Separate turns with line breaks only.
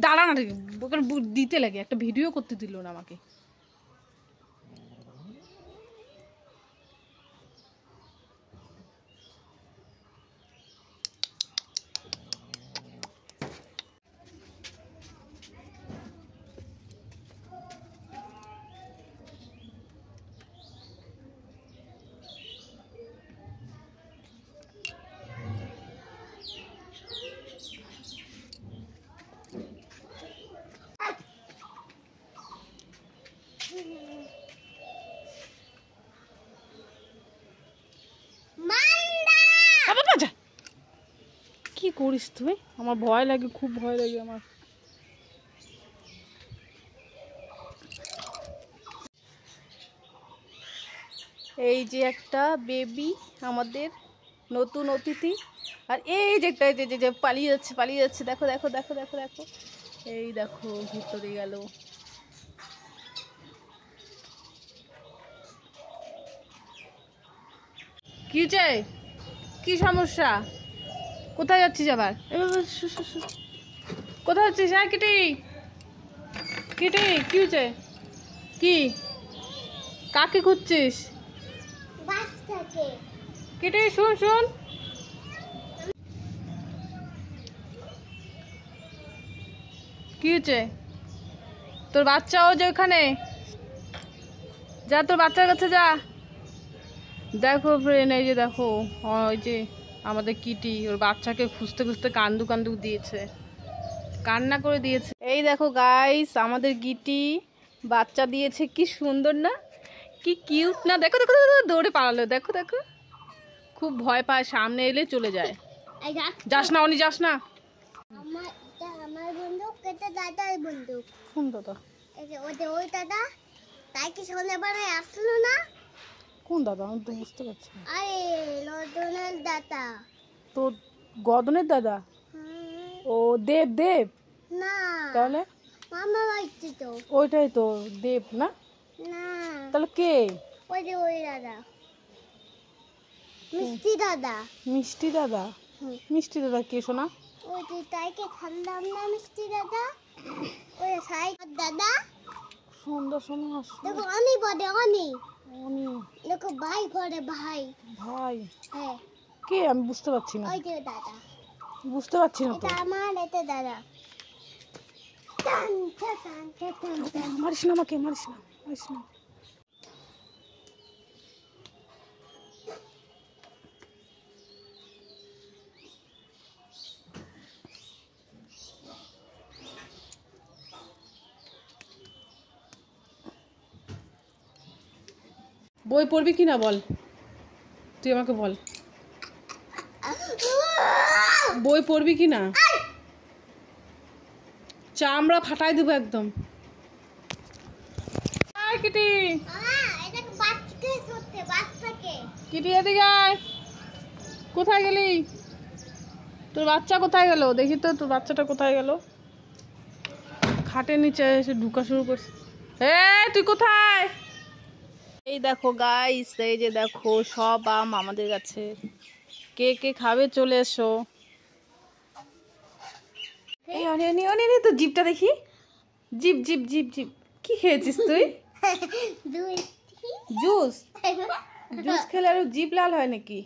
দাঁড়া না, দিতে লাগে, একটা ভিডিও করতে দিল না আমাকে। কি করিস তুই? আমার ভয় লাগে, খুব ভয় লাগে আমার। এই যে একটা বেবি, আমাদের নতুন অতিথি। আর এই যে একটা যে পালিয়ে যাচ্ছে, পালিয়ে যাচ্ছে, দেখো দেখো দেখো দেখো দেখো, এই দেখো ভিতরে গেল। কি চাই? কি সমস্যা? কোথায় যাচ্ছিস আবার? কোথায় যাচ্ছিস? হ্যাঁ কিটি, কিটি কি হয়েছে? কি কাকে খুঁজছিস? কিটি শুন শুন, কি হয়েছে? তোর বাচ্চাও যে ওখানে, যা তোর বাচ্চার কাছে যা। দেখো ফ্রেন্ড, এই যে দেখো, ওই যে আমাদের কিটি ওর বাচ্চাকে খুঁজতে খুঁজতে কান্দু কান্দু দিয়েছে, কান্না করে দিয়েছে। এই দেখো গাইস, আমাদের গিটি বাচ্চা দিয়েছে, কি সুন্দর না, কি কিউট না, দেখো দেখো দৌড়ে পালালো, দেখো দেখো, খুব ভয় পায়, সামনে এলে চলে যায়। যাস না অনি, যাস না।
আমার বন্দুক, এটা দাদার বন্দুক।
কোন দাদা?
ওই দাদা, তাই কি সন্ধ্যাবেলায় আসলো না?
কোন দাদা? আমি তো বুঝতে পারছি না।
আরে লদনের দাদা।
তোর গদনের দাদা? ও দেব, দেব
না,
তাহলে
মামা বাড়িতে তো।
ওইটাই তো দেব না?
না,
তাহলে কে?
ওই যে ওই দাদা, মিষ্টি দাদা।
মিষ্টি দাদা? মিষ্টি দাদা কে শোনা?
ওই যে তাইকে ঠান্ডা না, মিষ্টি দাদা, ওই সাই দাদা।
সন্ধ্যা সময় আসলো।
দেখো অনি বলে, অনি
অনি,
দেখো ভাই করে, ভাই।
ভাই?
হ্যাঁ।
কে? আমি বুঝতে পারছি না,
ওই যে দাদা,
বুঝতে পারছি না তো।
এটা আমার, এটা দাদা। টান টান টান টান টান।
মারিস না আমাকে, মারিস না, মারিস না। বই পড়বি কি না বল, তুই আমাকে বল, বই পড়বি কি না? চামড়া ফাটাই দেবো একদম। কিটি, কিটি এদিকে আয়। কোথায় গেলি? তোর বাচ্চা কোথায় গেল? দেখি তো তোর বাচ্চাটা কোথায় গেল। খাটের নিচে এসে ঢুকা শুরু করছে। তুই কোথায়? এই দেখো গাইস, এই যে দেখো সব আম আমাদের কাছে, কে কে খাবে চলে এসো। এই অনি তো জিপটা দেখি, জিপ জিপ জিপ জিপ। কি খেয়েছিস তুই? জুস? জুস খেলে আর জিপ লাল হয় নাকি?